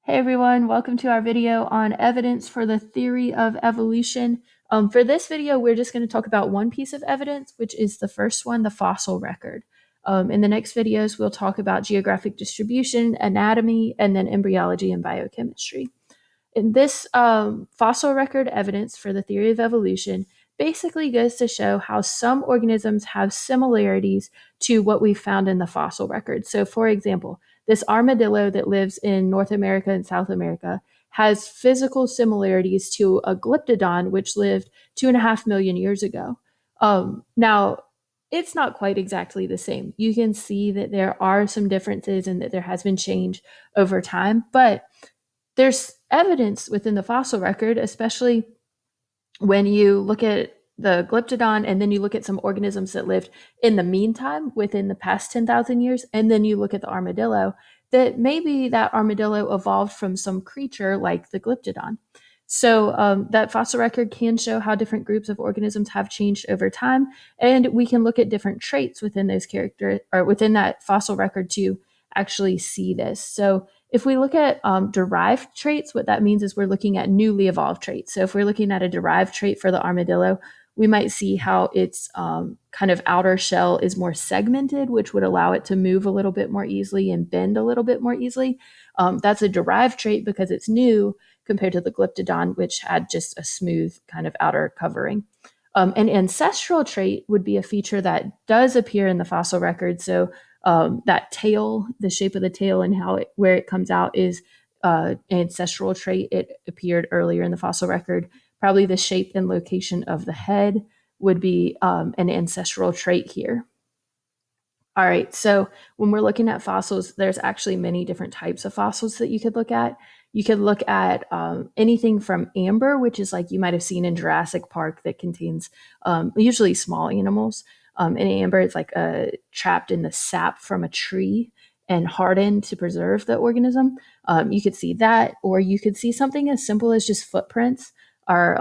Hey everyone, welcome to our video on evidence for the theory of evolution. For this video, we're just going to talk about one piece of evidence, which is the first one, the fossil record. In the next videos, we'll talk about geographic distribution, anatomy, and then embryology and biochemistry. In this fossil record evidence for the theory of evolution basically goes to show how some organisms have similarities to what we found in the fossil record. So, for example, this armadillo that lives in North America and South America has physical similarities to a glyptodon, which lived 2.5 million years ago. Now, it's not quite exactly the same. You can see that there are some differences and that there has been change over time, but there's evidence within the fossil record, especially when you look at the glyptodon and then you look at some organisms that lived in the meantime within the past 10,000 years, and then you look at the armadillo, that maybe that armadillo evolved from some creature like the glyptodon. So that fossil record can show how different groups of organisms have changed over time, and we can look at different traits within those characters or within that fossil record to actually see this. So if we look at derived traits, what that means is we're looking at newly evolved traits. So if we're looking at a derived trait for the armadillo, we might see how its kind of outer shell is more segmented, which would allow it to move a little bit more easily and bend a little bit more easily. That's a derived trait because it's new compared to the glyptodon, which had just a smooth kind of outer covering. An ancestral trait would be a feature that does appear in the fossil record. So that tail, the shape of the tail and where it comes out is an ancestral trait. It appeared earlier in the fossil record. Probably the shape and location of the head would be an ancestral trait here. All right, so when we're looking at fossils, there's actually many different types of fossils that you could look at. You could look at anything from amber, which is like you might have seen in Jurassic Park, that contains usually small animals. And amber is like trapped in the sap from a tree and hardened to preserve the organism. You could see that, or you could see something as simple as just footprints or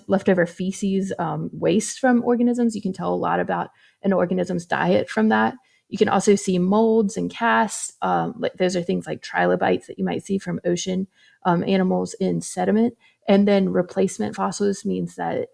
leftover feces, waste from organisms. You can tell a lot about an organism's diet from that. You can also see molds and casts. Those are things like trilobites that you might see from ocean animals in sediment. And then replacement fossils means that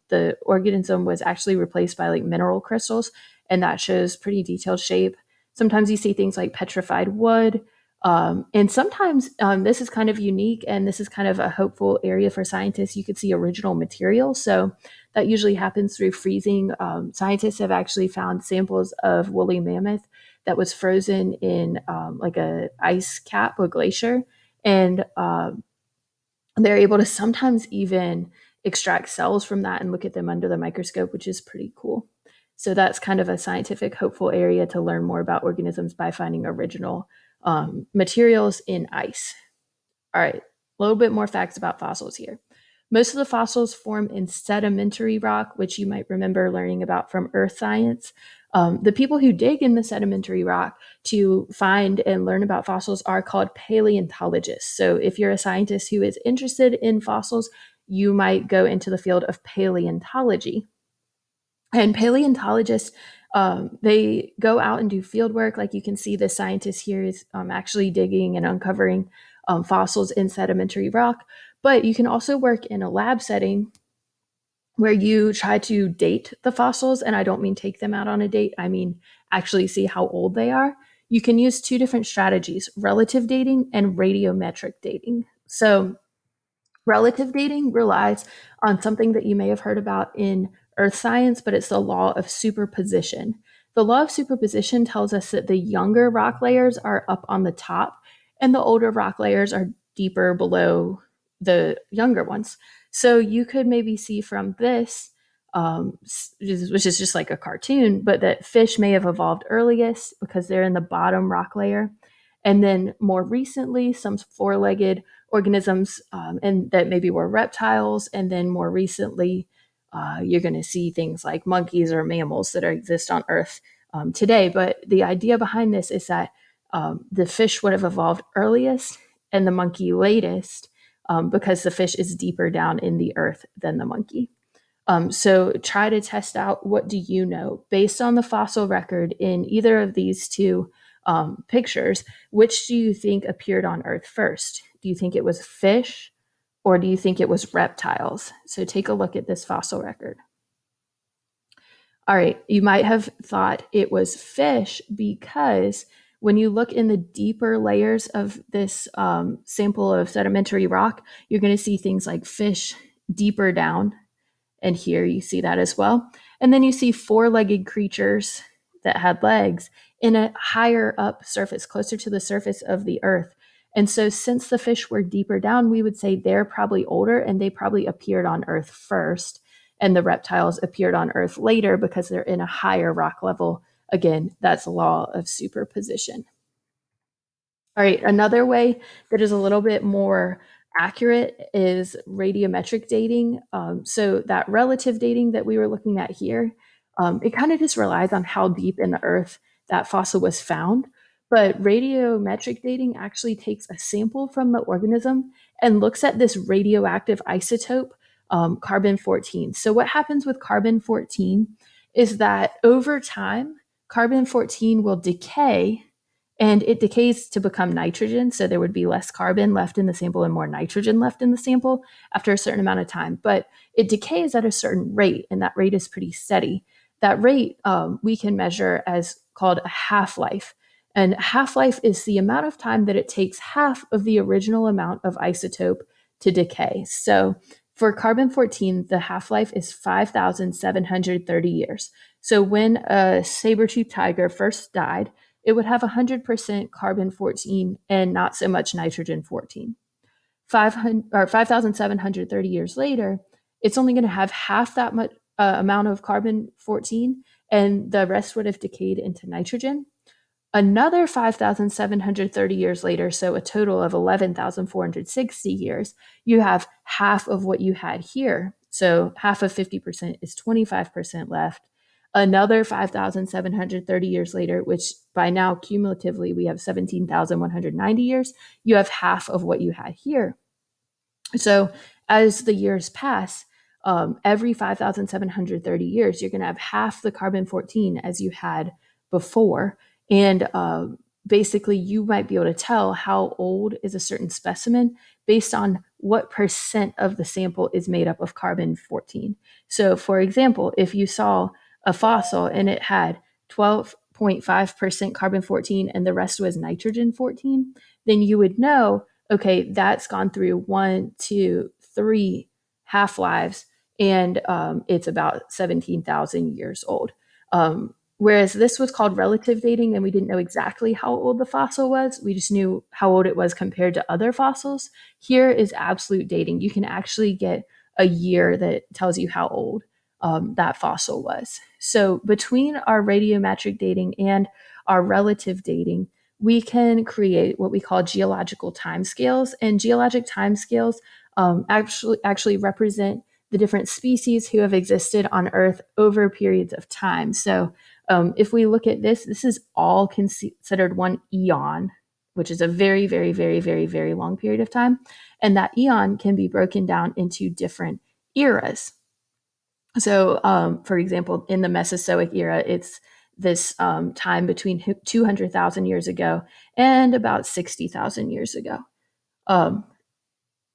the organism was actually replaced by like mineral crystals, and that shows pretty detailed shape. Sometimes you see things like petrified wood. And sometimes this is kind of unique, and this is kind of a hopeful area for scientists. You could see original material. So that usually happens through freezing. Scientists have actually found samples of woolly mammoth that was frozen in like a ice cap, a glacier, and they're able to sometimes even extract cells from that and look at them under the microscope, which is pretty cool. So that's kind of a scientific hopeful area to learn more about organisms by finding original materials in ice. All right, a little bit more facts about fossils here. Most of the fossils form in sedimentary rock, which you might remember learning about from earth science. The people who dig in the sedimentary rock to find and learn about fossils are called paleontologists. So if you're a scientist who is interested in fossils, you might go into the field of paleontology. And paleontologists, they go out and do field work. Like you can see, the scientist here is actually digging and uncovering fossils in sedimentary rock. But you can also work in a lab setting where you try to date the fossils. And I don't mean take them out on a date, I mean actually see how old they are. You can use two different strategies: relative dating and radiometric dating. So, relative dating relies on something that you may have heard about in earth science, but it's the law of superposition. The law of superposition tells us that the younger rock layers are up on the top and the older rock layers are deeper below the younger ones. So you could maybe see from this, which is just like a cartoon, but that fish may have evolved earliest because they're in the bottom rock layer. And then more recently, some four legged organisms, and that maybe were reptiles. And then more recently, you're going to see things like monkeys or mammals that exist on Earth today. But the idea behind this is that the fish would have evolved earliest and the monkey latest, because the fish is deeper down in the earth than the monkey. So try to test out, what do you know based on the fossil record in either of these two pictures, which do you think appeared on Earth first? Do you think it was fish or do you think it was reptiles? So take a look at this fossil record. All right, you might have thought it was fish because when you look in the deeper layers of this sample of sedimentary rock, you're going to see things like fish deeper down. And here you see that as well. And then you see four-legged creatures that had legs in a higher up surface, closer to the surface of the earth. And so since the fish were deeper down, we would say they're probably older and they probably appeared on Earth first. And the reptiles appeared on Earth later because they're in a higher rock level. Again, that's the law of superposition. All right, another way that is a little bit more accurate is radiometric dating. So that relative dating that we were looking at here, it kind of just relies on how deep in the earth that fossil was found. But radiometric dating actually takes a sample from the organism and looks at this radioactive isotope, carbon 14. So what happens with carbon 14 is that over time, carbon 14 will decay and it decays to become nitrogen. So there would be less carbon left in the sample and more nitrogen left in the sample after a certain amount of time. But it decays at a certain rate, and that rate is pretty steady. That rate we can measure as called a half-life. And half-life is the amount of time that it takes half of the original amount of isotope to decay. So for carbon 14, the half-life is 5,730 years. So when a saber-toothed tiger first died, it would have 100% carbon 14 and not so much nitrogen 14. 5,730 years later, it's only going to have half that much amount of carbon 14, and the rest would have decayed into nitrogen. Another 5,730 years later, so a total of 11,460 years, you have half of what you had here. So half of 50% is 25% left. Another 5,730 years later, which by now cumulatively we have 17,190 years, you have half of what you had here. So as the years pass, every 5,730 years, you're going to have half the carbon 14 as you had before. And basically, you might be able to tell how old is a certain specimen based on what percent of the sample is made up of carbon 14. So, for example, if you saw a fossil and it had 12.5% carbon 14 and the rest was nitrogen 14, then you would know, okay, that's gone through 1, 2, 3 half lives, and it's about 17,000 years old. Whereas this was called relative dating, and we didn't know exactly how old the fossil was. We just knew how old it was compared to other fossils. Here is absolute dating. You can actually get a year that tells you how old that fossil was. So between our radiometric dating and our relative dating, we can create what we call geological timescales. And geologic timescales actually represent the different species who have existed on Earth over periods of time. So if we look at this, this is all considered one eon, which is a very, very, very, very, very long period of time. And that eon can be broken down into different eras. So, for example, in the Mesozoic era, it's this time between 200,000 years ago and about 60,000 years ago. Um,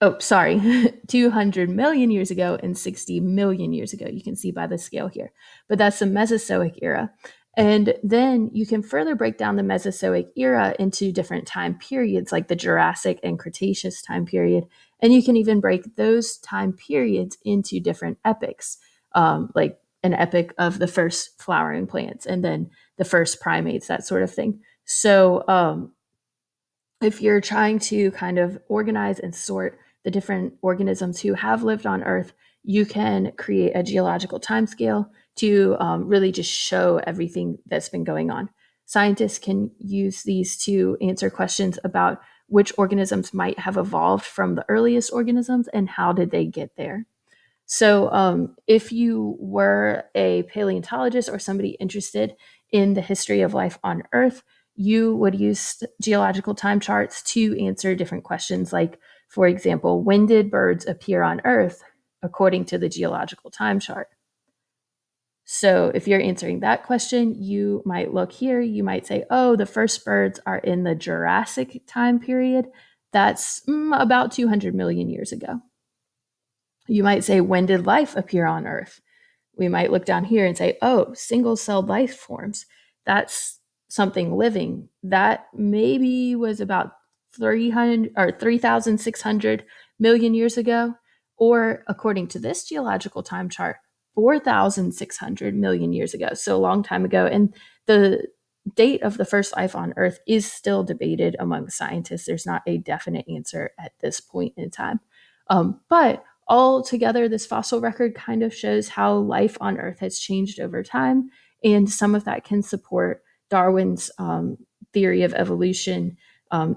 200 million years ago and 60 million years ago. You can see by the scale here. But that's the Mesozoic era. And then you can further break down the Mesozoic era into different time periods, like the Jurassic and Cretaceous time period. And you can even break those time periods into different epochs, like an epoch of the first flowering plants and then the first primates, that sort of thing. So if you're trying to kind of organize and sort the different organisms who have lived on Earth, you can create a geological timescale to really just show everything that's been going on. Scientists can use these to answer questions about which organisms might have evolved from the earliest organisms and how did they get there. So, if you were a paleontologist or somebody interested in the history of life on Earth, you would use geological time charts to answer different questions like, for example, when did birds appear on Earth according to the geological time chart? So if you're answering that question, you might look here. You might say, oh, the first birds are in the Jurassic time period. That's about 200 million years ago. You might say, when did life appear on Earth? We might look down here and say, oh, single-celled life forms. That's something living. That maybe was about 300 or 3,600 million years ago, or according to this geological time chart, 4,600 million years ago. So a long time ago. And the date of the first life on Earth is still debated among scientists. There's not a definite answer at this point in time. But altogether, this fossil record kind of shows how life on Earth has changed over time, and some of that can support Darwin's theory of evolution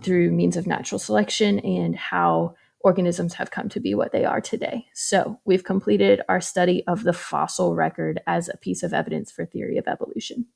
through means of natural selection and how organisms have come to be what they are today. So we've completed our study of the fossil record as a piece of evidence for theory of evolution.